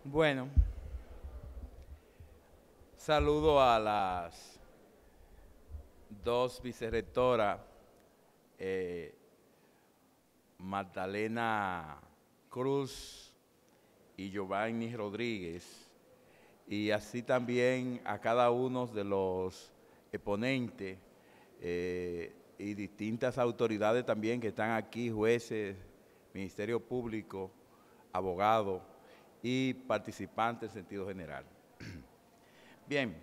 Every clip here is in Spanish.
Bueno, saludo a las dos vicerrectoras, eh, Magdalena Cruz y Giovanni Rodríguez, y así también a cada uno de los exponentes y distintas autoridades también que están aquí, jueces, Ministerio Público, abogados y participantes en sentido general. Bien,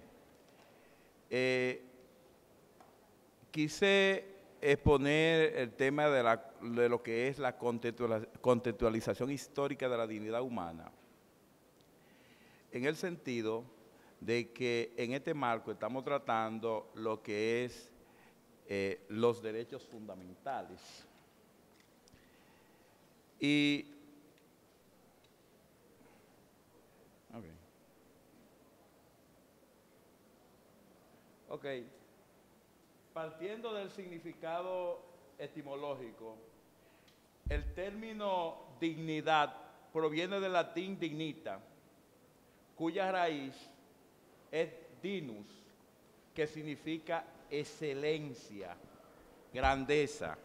eh, quise exponer el tema de lo que es la contextualización histórica de la dignidad humana, en el sentido de que en este marco estamos tratando lo que es los derechos fundamentales. Y, ok, ok, partiendo del significado etimológico, el término dignidad proviene del latín dignita, cuya raíz es dinus, que significa excelencia, grandeza.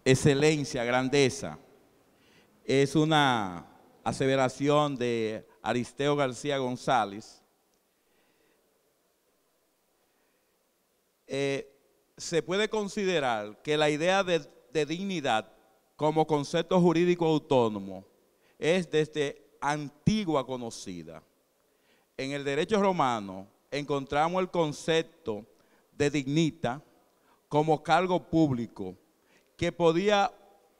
Excelencia, grandeza. Es una aseveración de Aristeo García González. Se puede considerar que la idea de dignidad como concepto jurídico autónomo es desde antigua conocida. En el derecho romano encontramos el concepto de dignita como cargo público que podía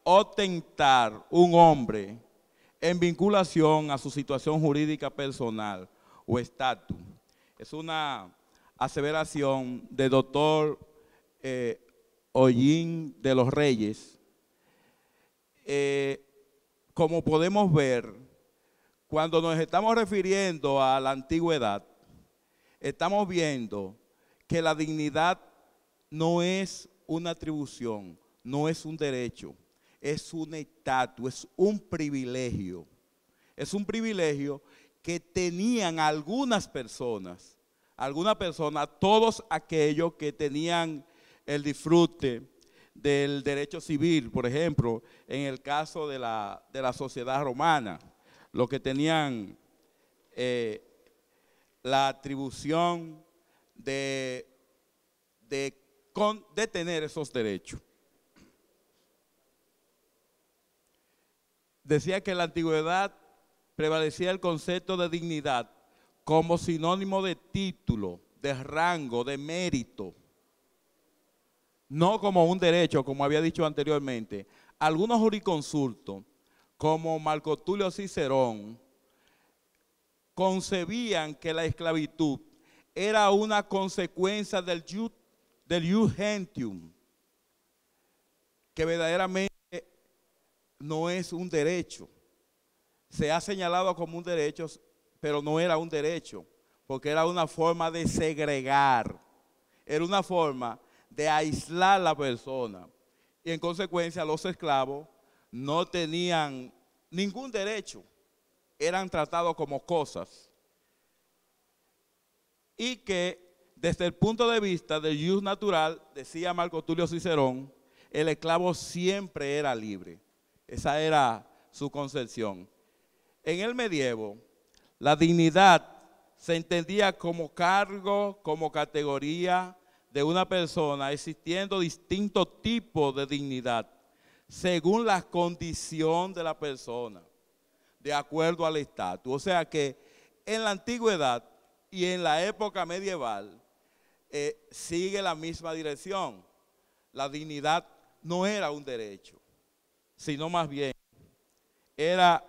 ostentar un hombre en vinculación a su situación jurídica personal o estatus. Es una aseveración del doctor Hollín de los Reyes. Como podemos ver, cuando nos estamos refiriendo a la antigüedad, estamos viendo que la dignidad no es una atribución, no es un derecho, es un estatus, es un privilegio. Es un privilegio que tenían algunas personas, todos aquellos que tenían el disfrute del derecho civil, por ejemplo, en el caso de la sociedad romana, los que tenían la atribución de tener esos derechos. Decía que en la antigüedad prevalecía el concepto de dignidad como sinónimo de título, de rango, de mérito, no como un derecho, como había dicho anteriormente. Algunos jurisconsultos, como Marco Tulio Cicerón, concebían que la esclavitud era una consecuencia del ius gentium, que verdaderamente no es un derecho. Se ha señalado como un derecho, pero no era un derecho, porque era una forma de segregar, era una forma de aislar a la persona. Y en consecuencia los esclavos no tenían ningún derecho, eran tratados como cosas. Y que desde el punto de vista del ius natural, decía Marco Tulio Cicerón, el esclavo siempre era libre. Esa era su concepción. En el medievo, la dignidad se entendía como cargo, como categoría de una persona, existiendo distintos tipos de dignidad, según la condición de la persona, de acuerdo al estatus. O sea que en la antigüedad y en la época medieval sigue la misma dirección. La dignidad no era un derecho, sino más bien era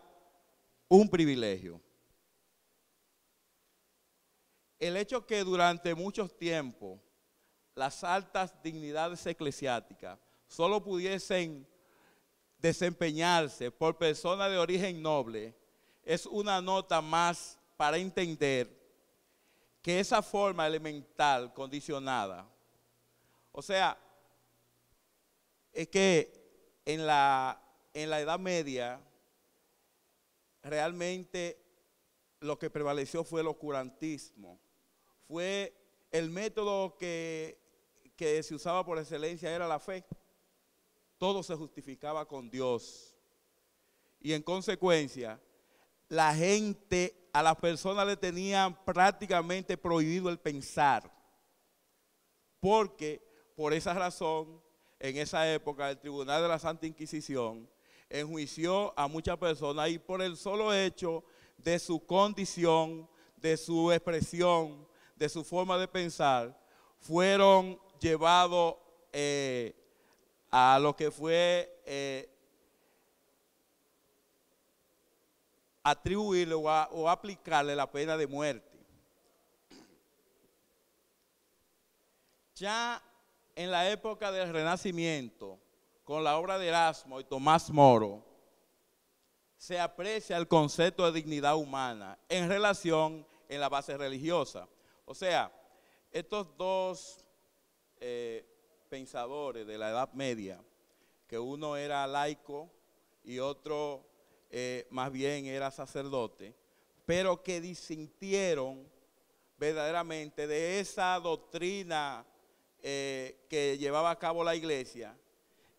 un privilegio. El hecho que durante muchos tiempos las altas dignidades eclesiásticas solo pudiesen desempeñarse por personas de origen noble es una nota más para entender que esa forma elemental condicionada, o sea, es que en la Edad Media realmente lo que prevaleció fue el oscurantismo. Fue el método que se usaba por excelencia, era la fe. Todo se justificaba con Dios. Y en consecuencia, la gente, a las personas le tenían prácticamente prohibido el pensar. Porque por esa razón, en esa época, el Tribunal de la Santa Inquisición enjuició a muchas personas y por el solo hecho de su condición, de su expresión, de su forma de pensar, fueron llevados a lo que fue atribuirle o aplicarle la pena de muerte. Ya en la época del Renacimiento, con la obra de Erasmo y Tomás Moro, se aprecia el concepto de dignidad humana en relación en la base religiosa. O sea, estos dos pensadores de la Edad Media, que uno era laico y otro más bien era sacerdote, pero que disintieron verdaderamente de esa doctrina que llevaba a cabo la iglesia,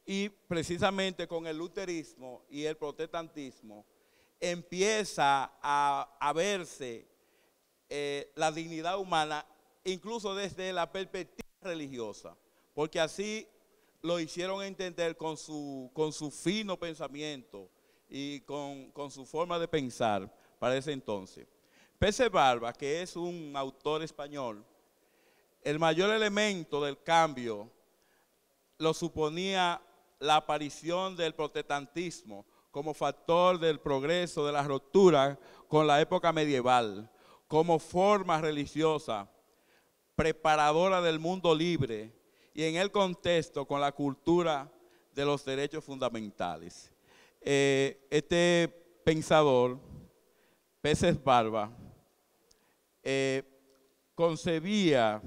y precisamente con el luterismo y el protestantismo empieza a verse la dignidad humana incluso desde la perspectiva religiosa, porque así lo hicieron entender con su fino pensamiento y con su forma de pensar para ese entonces. Peces Barba, que es un autor español, el mayor elemento del cambio lo suponía la aparición del protestantismo como factor del progreso, de la ruptura con la época medieval, como forma religiosa preparadora del mundo libre y en el contexto con la cultura de los derechos fundamentales. Este pensador, Peces Barba, concebía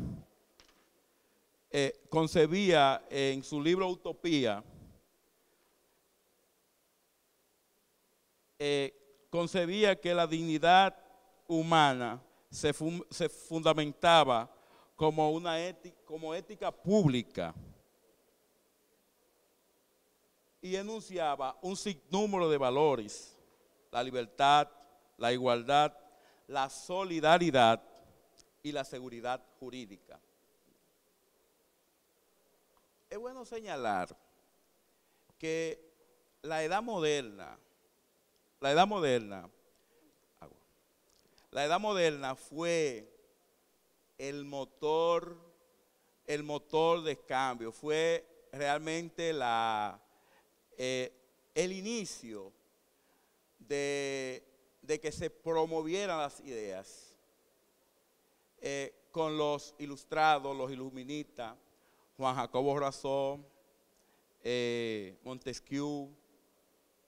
en su libro Utopía, concebía que la dignidad humana se fundamentaba como ética pública y enunciaba un sinnúmero de valores: la libertad, la igualdad, la solidaridad y la seguridad jurídica. Es bueno señalar que la edad moderna fue el motor de cambio, fue realmente el inicio de que se promovieran las ideas con los ilustrados, los iluministas, Juan Jacobo Razón, Montesquieu,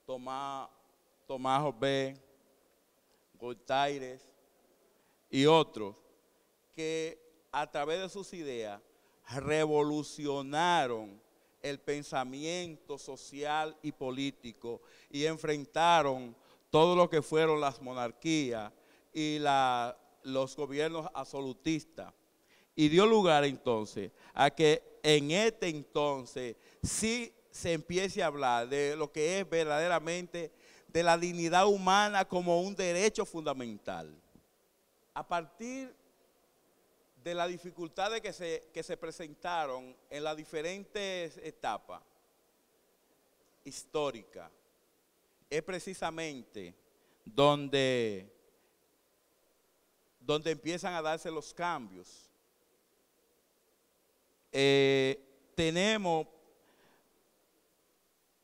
Tomás Hobbes, Voltaire y otros, que a través de sus ideas revolucionaron el pensamiento social y político y enfrentaron todo lo que fueron las monarquías y los gobiernos absolutistas. Y dio lugar entonces a que en este entonces sí se empiece a hablar de lo que es verdaderamente de la dignidad humana como un derecho fundamental. A partir de las dificultades que se presentaron en las diferentes etapas históricas, es precisamente donde empiezan a darse los cambios. Tenemos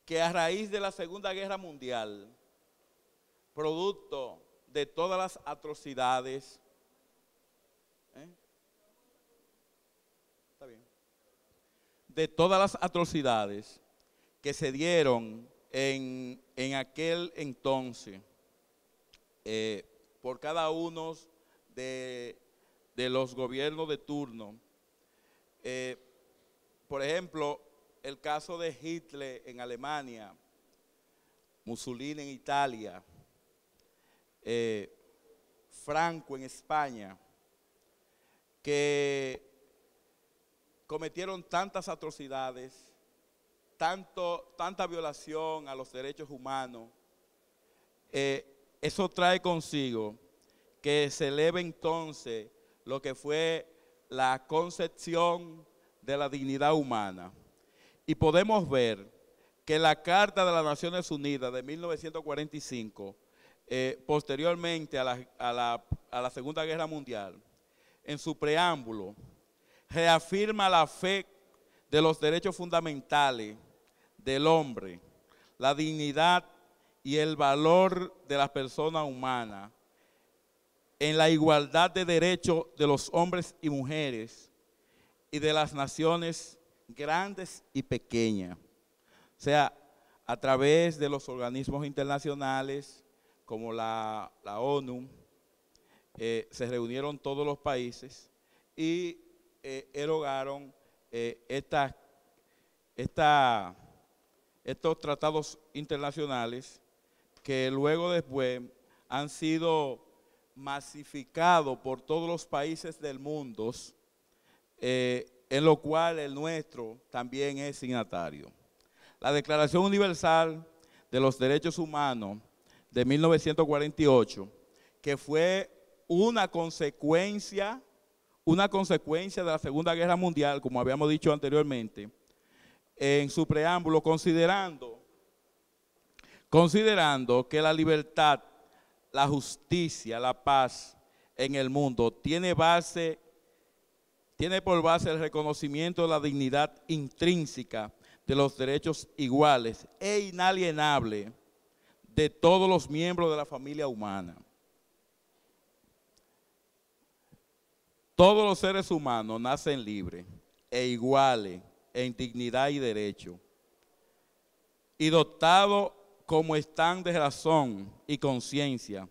que a raíz de la Segunda Guerra Mundial, producto de todas las atrocidades, está bien, de todas las atrocidades que se dieron en aquel entonces por cada uno de los gobiernos de turno. Por ejemplo, el caso de Hitler en Alemania, Mussolini en Italia, eh, Franco en España, que cometieron tantas atrocidades, tanta violación a los derechos humanos, eso trae consigo que se eleve entonces lo que fue la concepción de la dignidad humana. Y podemos ver que la Carta de las Naciones Unidas de 1945, posteriormente a la Segunda Guerra Mundial, en su preámbulo, reafirma la fe de los derechos fundamentales del hombre, la dignidad y el valor de las personas humanas, en la igualdad de derechos de los hombres y mujeres y de las naciones grandes y pequeñas. O sea, a través de los organismos internacionales como la ONU, se reunieron todos los países y erogaron estos tratados internacionales que luego después han sido masificados por todos los países del mundo, en lo cual el nuestro también es signatario. La Declaración Universal de los Derechos Humanos de 1948, que fue una consecuencia de la Segunda Guerra Mundial, como habíamos dicho anteriormente, en su preámbulo, considerando que la libertad, la justicia, la paz en el mundo tiene por base el reconocimiento de la dignidad intrínseca de los derechos iguales e inalienables de todos los miembros de la familia humana. Todos los seres humanos nacen libres e iguales en dignidad y derecho, y dotados como están de razón y conciencia,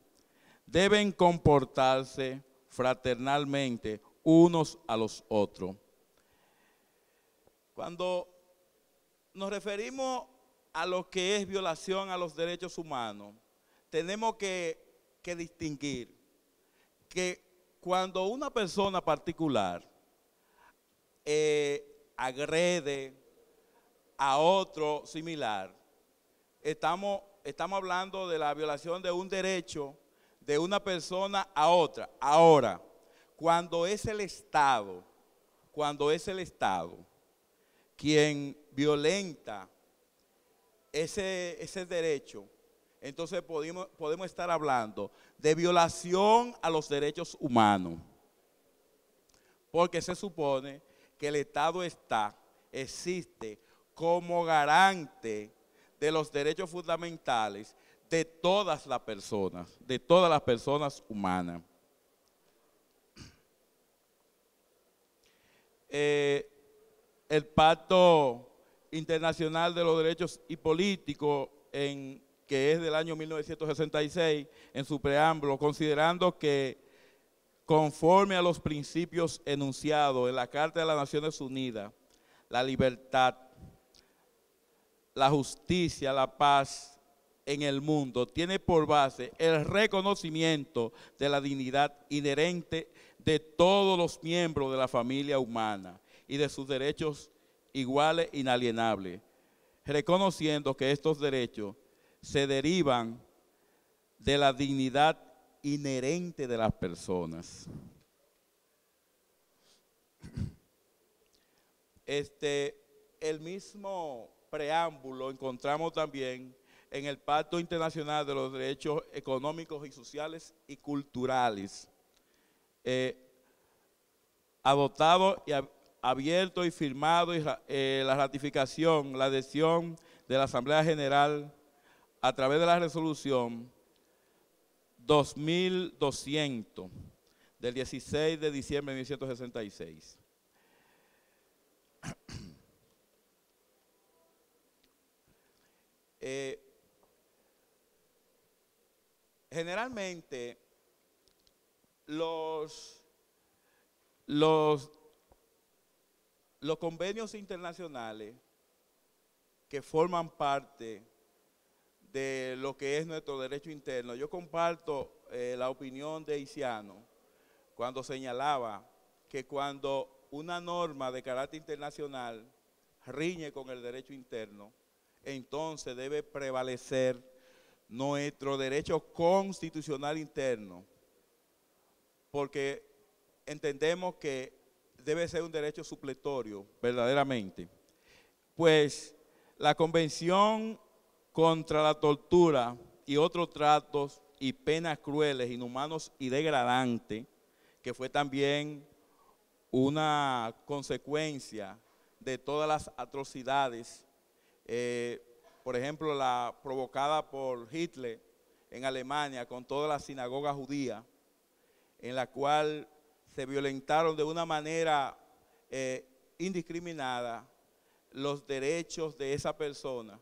deben comportarse fraternalmente unos a los otros. Cuando nos referimos a lo que es violación a los derechos humanos, tenemos que distinguir que cuando una persona particular agrede a otro similar, estamos hablando de la violación de un derecho de una persona a otra. Ahora, cuando es el Estado quien violenta ese derecho, entonces podemos estar hablando de violación a los derechos humanos, porque se supone que el Estado existe como garante de los derechos fundamentales de todas las personas humanas. El Pacto Internacional de los Derechos y Políticos, que es del año 1966, en su preámbulo, considerando que conforme a los principios enunciados en la Carta de las Naciones Unidas, la libertad, la justicia, la paz en el mundo tiene por base el reconocimiento de la dignidad inherente de todos los miembros de la familia humana y de sus derechos iguales e inalienables, reconociendo que estos derechos se derivan de la dignidad inherente de las personas. El mismo preámbulo encontramos también en el Pacto Internacional de los Derechos Económicos y Sociales y Culturales, adoptado y abierto y firmado, y la ratificación, la adhesión de la Asamblea General a través de la resolución 2200 del 16 de diciembre de 1966. Generalmente los convenios internacionales que forman parte de lo que es nuestro derecho interno. Yo comparto la opinión de Isiano cuando señalaba que cuando una norma de carácter internacional riñe con el derecho interno, entonces debe prevalecer nuestro derecho constitucional interno, porque entendemos que debe ser un derecho supletorio, verdaderamente. Pues la Convención contra la Tortura y otros tratos y penas crueles, inhumanos y degradantes, que fue también una consecuencia de todas las atrocidades, por ejemplo, la provocada por Hitler en Alemania con toda la sinagoga judía, en la cual se violentaron de una manera indiscriminada los derechos de esa persona,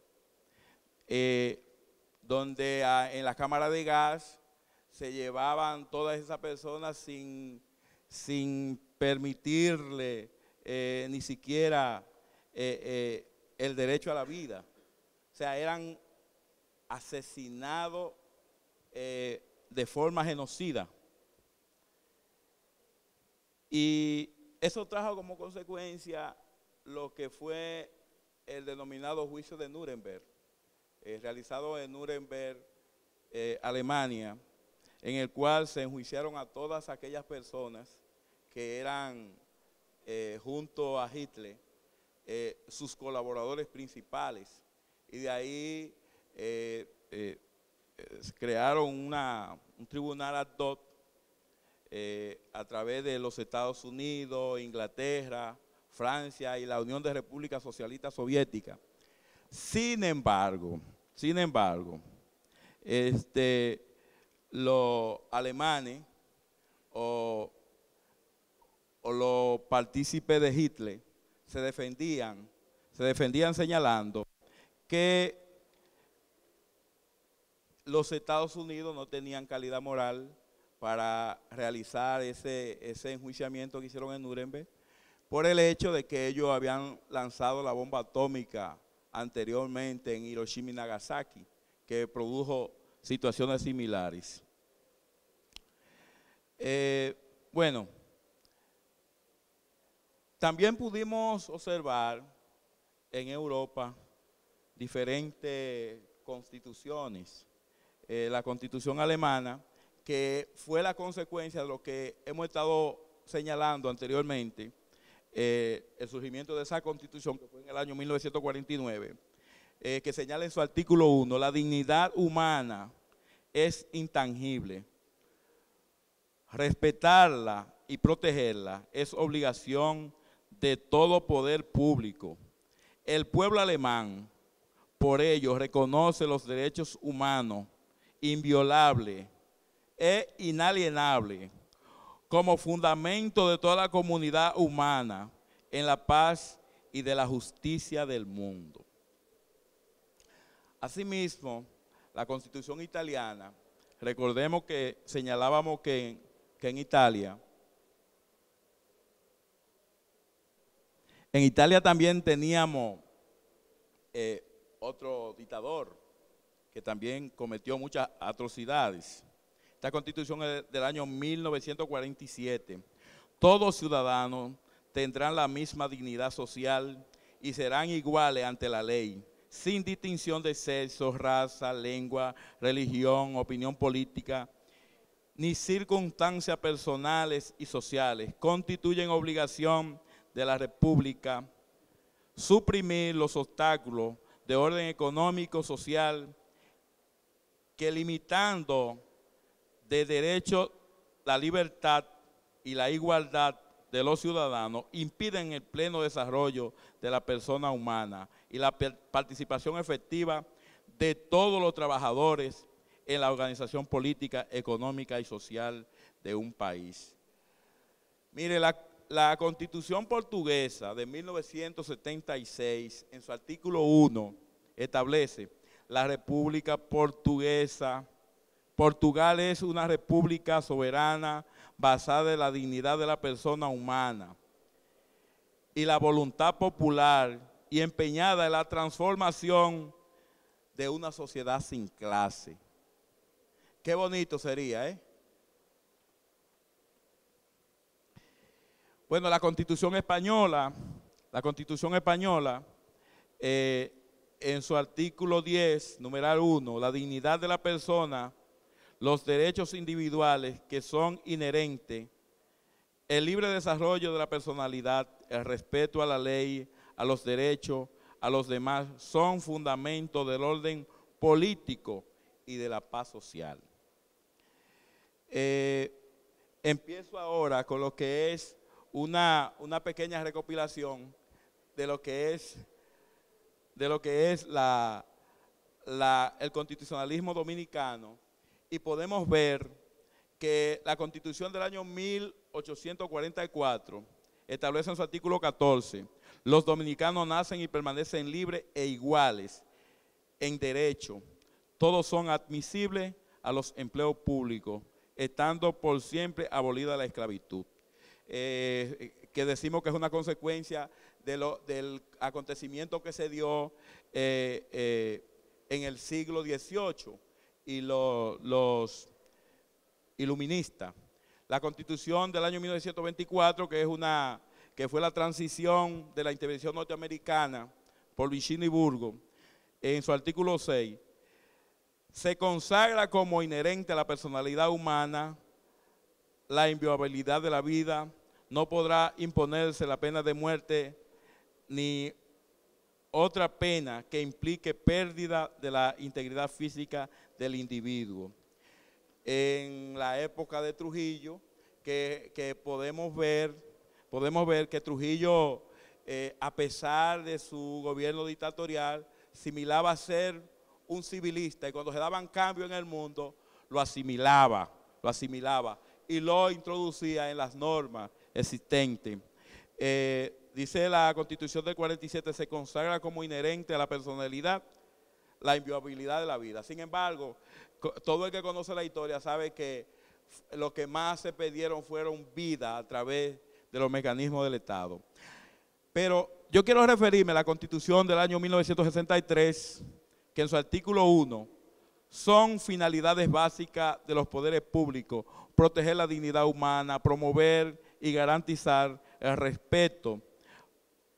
donde en la cámara de gas se llevaban todas esas personas sin permitirle ni siquiera el derecho a la vida. O sea, eran asesinados de forma genocida. Y eso trajo como consecuencia lo que fue el denominado juicio de Nuremberg, realizado en Nuremberg, Alemania, en el cual se enjuiciaron a todas aquellas personas que eran, junto a Hitler, sus colaboradores principales. Y de ahí crearon un tribunal ad hoc a través de los Estados Unidos, Inglaterra, Francia y la Unión de Repúblicas Socialistas Soviéticas. Sin embargo, los alemanes o los partícipes de Hitler se defendían señalando que los Estados Unidos no tenían calidad moral para realizar ese enjuiciamiento que hicieron en Nuremberg, por el hecho de que ellos habían lanzado la bomba atómica anteriormente en Hiroshima y Nagasaki, que produjo situaciones similares. Bueno, también pudimos observar en Europa diferentes constituciones. La constitución alemana, que fue la consecuencia de lo que hemos estado señalando anteriormente, el surgimiento de esa constitución, que fue en el año 1949, que señala en su artículo 1, la dignidad humana es intangible. Respetarla y protegerla es obligación de todo poder público. El pueblo alemán, por ello, reconoce los derechos humanos inviolables e inalienables como fundamento de toda la comunidad humana en la paz y de la justicia del mundo. Asimismo, la Constitución italiana, recordemos que señalábamos que en Italia también teníamos otro dictador que también cometió muchas atrocidades. Esta Constitución es del año 1947. Todos ciudadanos tendrán la misma dignidad social y serán iguales ante la ley, sin distinción de sexo, raza, lengua, religión, opinión política, ni circunstancias personales y sociales. Constituyen obligación de la República suprimir los obstáculos de orden económico, social, que limitando de derecho la libertad y la igualdad de los ciudadanos impiden el pleno desarrollo de la persona humana y la participación efectiva de todos los trabajadores en la organización política, económica y social de un país. Mire, la Constitución portuguesa de 1976, en su artículo 1, establece la República Portuguesa. Portugal es una república soberana basada en la dignidad de la persona humana y la voluntad popular y empeñada en la transformación de una sociedad sin clase. Qué bonito sería, ¿eh? Bueno, la Constitución española, en su artículo 10, numeral 1, la dignidad de la persona, los derechos individuales que son inherentes, el libre desarrollo de la personalidad, el respeto a la ley, a los derechos, a los demás, son fundamentos del orden político y de la paz social. Empiezo ahora con lo que es una pequeña recopilación de lo que es el constitucionalismo dominicano, y podemos ver que la Constitución del año 1844 establece en su artículo 14: los dominicanos nacen y permanecen libres e iguales en derecho. Todos son admisibles a los empleos públicos, estando por siempre abolida la esclavitud. Que decimos que es una consecuencia del acontecimiento que se dio en el siglo XVIII y los iluministas. La Constitución del año 1924, que fue la transición de la intervención norteamericana por Vicini y Burgos, en su artículo 6, se consagra como inherente a la personalidad humana la inviolabilidad de la vida. No podrá imponerse la pena de muerte ni otra pena que implique pérdida de la integridad física del individuo. En la época de Trujillo, que podemos ver que Trujillo, a pesar de su gobierno dictatorial, similaba a ser un civilista, y cuando se daban cambios en el mundo, lo asimilaba y lo introducía en las normas existentes. Dice la Constitución del 47, se consagra como inherente a la personalidad la inviolabilidad de la vida. Sin embargo, todo el que conoce la historia sabe que lo que más se perdieron fueron vidas a través de los mecanismos del Estado. Pero yo quiero referirme a la Constitución del año 1963, que en su artículo 1 son finalidades básicas de los poderes públicos: proteger la dignidad humana, promover y garantizar el respeto,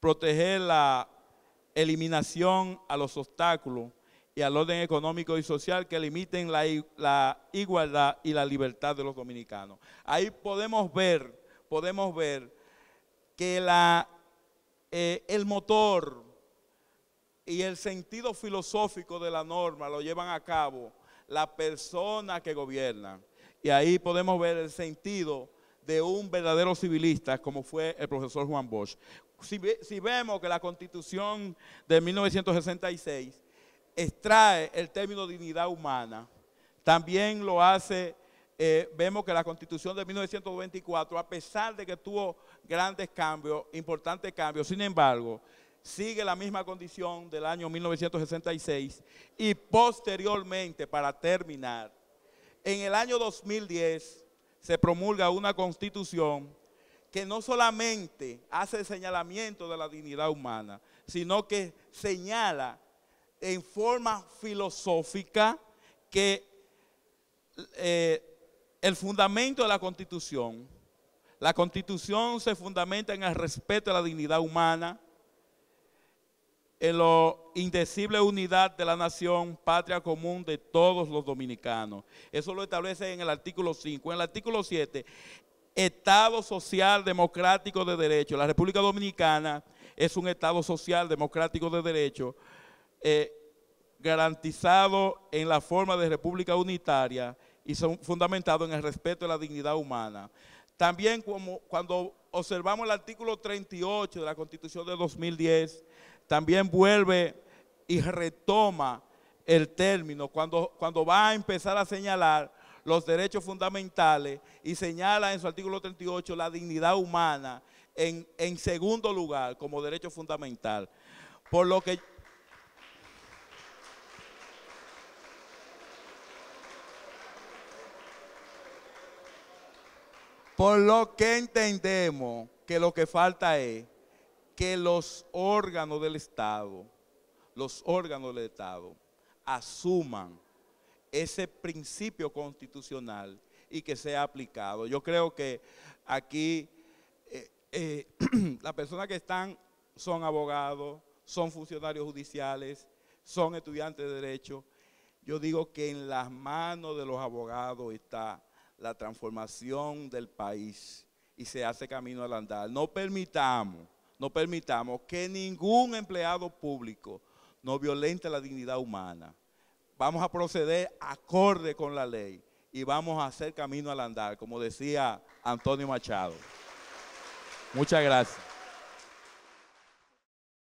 proteger la eliminación a los obstáculos y al orden económico y social que limiten la igualdad y la libertad de los dominicanos. Ahí podemos ver que el motor y el sentido filosófico de la norma lo llevan a cabo la persona que gobierna. Y ahí podemos ver el sentido de un verdadero civilista como fue el profesor Juan Bosch. Si vemos que la Constitución de 1966 extrae el término dignidad humana, también lo hace, vemos que la Constitución de 1924, a pesar de que tuvo grandes cambios, importantes cambios, sin embargo, sigue la misma condición del año 1966 y posteriormente, para terminar, en el año 2010 se promulga una Constitución que no solamente hace el señalamiento de la dignidad humana, sino que señala en forma filosófica que el fundamento de la Constitución se fundamenta en el respeto a la dignidad humana, en la indecible unidad de la nación, patria común de todos los dominicanos. Eso lo establece en el artículo 5. En el artículo 7, Estado social democrático de derecho. La República Dominicana es un Estado social democrático de derecho, garantizado en la forma de república unitaria y son fundamentados en el respeto a la dignidad humana. También cuando observamos el artículo 38 de la Constitución de 2010, también vuelve y retoma el término cuando va a empezar a señalar los derechos fundamentales y señala en su artículo 38 la dignidad humana en segundo lugar como derecho fundamental. Por lo que entendemos que lo que falta es que los órganos del Estado asuman ese principio constitucional y que sea aplicado. Yo creo que aquí las personas que están son abogados, son funcionarios judiciales, son estudiantes de derecho. Yo digo que en las manos de los abogados está la transformación del país y se hace camino al andar. No permitamos que ningún empleado público no violente la dignidad humana. Vamos a proceder acorde con la ley y vamos a hacer camino al andar, como decía Antonio Machado. Muchas gracias.